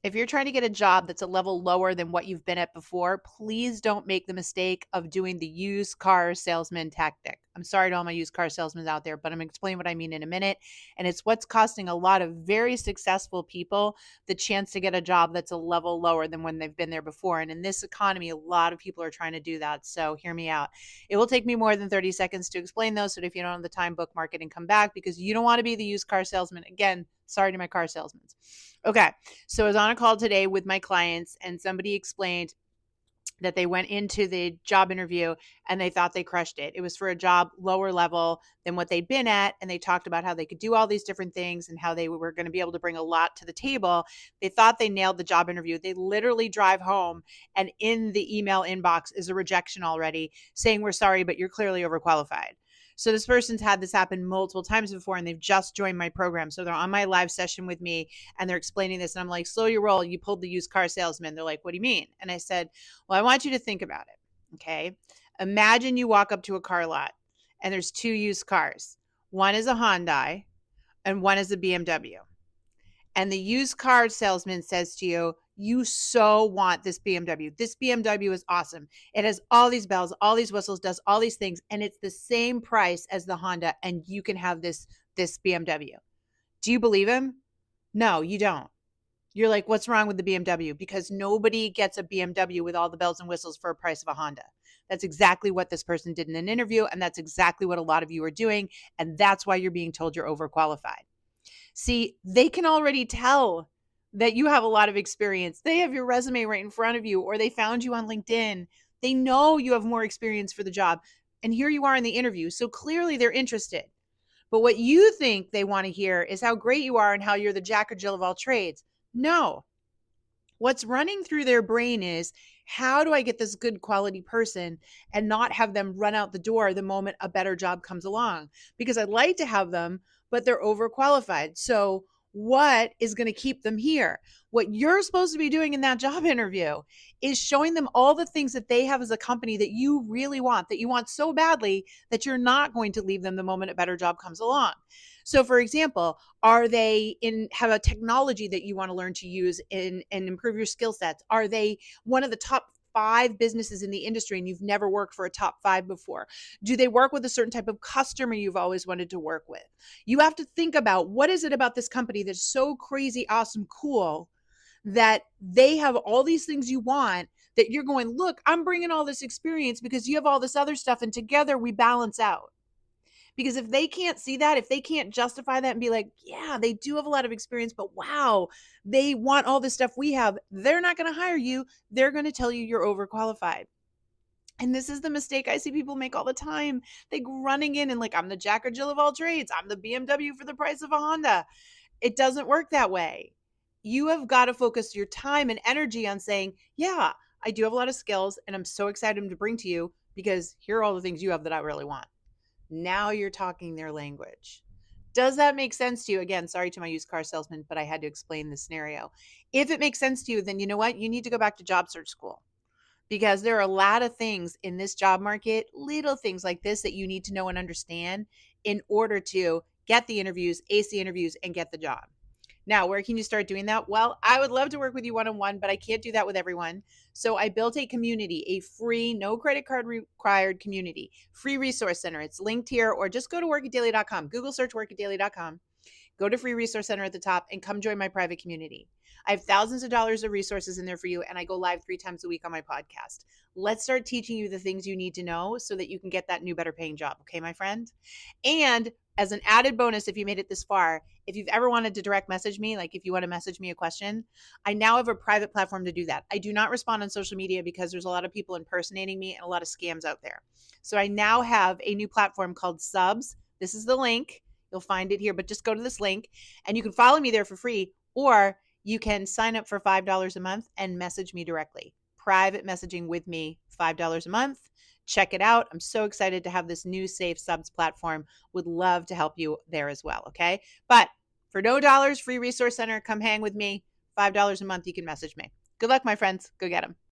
If you're trying to get a job that's a level lower than what you've been at before, please don't make the mistake of doing the used car salesman tactic. I'm sorry to all my used car salesmen out there, but I'm going to explain what I mean in a minute. And it's what's costing a lot of very successful people the chance to get a job that's a level lower than when they've been there before. And in this economy, a lot of people are trying to do that. So hear me out. It will take me more than 30 seconds to explain those. So if you don't have the time, bookmark it and come back, because you don't want to be the used car salesman. Again, sorry to my car salesmen. Okay. So I was on a call today with my clients, and somebody explained that they went into the job interview and they thought they crushed it. It was for a job lower level than what they'd been at. And they talked about how they could do all these different things and how they were going to be able to bring a lot to the table. They thought they nailed the job interview. They literally drive home, and in the email inbox is a rejection already saying, "We're sorry, but you're clearly overqualified." So this person's had this happen multiple times before, and they've just joined my program. So they're on my live session with me and they're explaining this. And I'm like, "Slow your roll. You pulled the used car salesman." They're like, "What do you mean?" And I said, "Well, I want you to think about it. Okay. Imagine you walk up to a car lot and there's two used cars. One is a Hyundai and one is a BMW. And the used car salesman says to you, "You so want this BMW. This BMW is awesome. It has all these bells, all these whistles, does all these things, and it's the same price as the Honda, and you can have this BMW." Do you believe him? No, you don't. You're like, "What's wrong with the BMW?" Because nobody gets a BMW with all the bells and whistles for a price of a Honda. That's exactly what this person did in an interview, and that's exactly what a lot of you are doing, and that's why you're being told you're overqualified. See, they can already tell that you have a lot of experience. They have your resume right in front of you, or they found you on LinkedIn. They know you have more experience for the job. And here you are in the interview. So clearly they're interested. But what you think they want to hear is how great you are and how you're the jack or Jill of all trades. No, what's running through their brain is, how do I get this good quality person and not have them run out the door the moment a better job comes along? Because I'd like to have them, but they're overqualified. So what is going to keep them here? What you're supposed to be doing in that job interview is showing them all the things that they have as a company that you really want, that you want so badly that you're not going to leave them the moment a better job comes along. So for example, are they in have a technology that you want to learn to use in and improve your skill sets? Are they one of the top 5 businesses in the industry and you've never worked for a top 5 before? Do they work with a certain type of customer you've always wanted to work with? You have to think about, what is it about this company that's so crazy, awesome, cool, that they have all these things you want, that you're going, "Look, I'm bringing all this experience because you have all this other stuff, and together we balance out." Because if they can't see that, if they can't justify that and be like, "Yeah, they do have a lot of experience, but wow, they want all this stuff we have," they're not going to hire you. They're going to tell you you're overqualified. And this is the mistake I see people make all the time. They go running in and like, "I'm the jack or Jill of all trades. I'm the BMW for the price of a Honda." It doesn't work that way. You have got to focus your time and energy on saying, "Yeah, I do have a lot of skills and I'm so excited to bring to you because here are all the things you have that I really want." Now you're talking their language. Does that make sense to you? Again, sorry to my used car salesman, but I had to explain the scenario. If it makes sense to you, then you know what? You need to go back to job search school, because there are a lot of things in this job market, little things like this, that you need to know and understand in order to get the interviews, ace the interviews, and get the job. Now, where can you start doing that? Well, I would love to work with you one-on-one, but I can't do that with everyone. So I built a community, a free, no credit card required community, free resource center. It's linked here, or just go to workitdaily.com. Google search workitdaily.com. Go to free resource center at the top and come join my private community. I have thousands of dollars of resources in there for you, and I go live 3 times a week on my podcast. Let's start teaching you the things you need to know so that you can get that new, better paying job. Okay, my friend? And as an added bonus, if you made it this far, if you've ever wanted to direct message me, like if you want to message me a question, I now have a private platform to do that. I do not respond on social media because there's a lot of people impersonating me and a lot of scams out there. So I now have a new platform called Subs. This is the link. You'll find it here, but just go to this link and you can follow me there for free, or you can sign up for $5 a month and message me directly. Private messaging with me, $5 a month. Check it out. I'm so excited to have this new safe Subs platform. Would love to help you there as well. Okay. But for no dollars, free resource center, come hang with me. $5 a month, you can message me. Good luck, my friends. Go get them.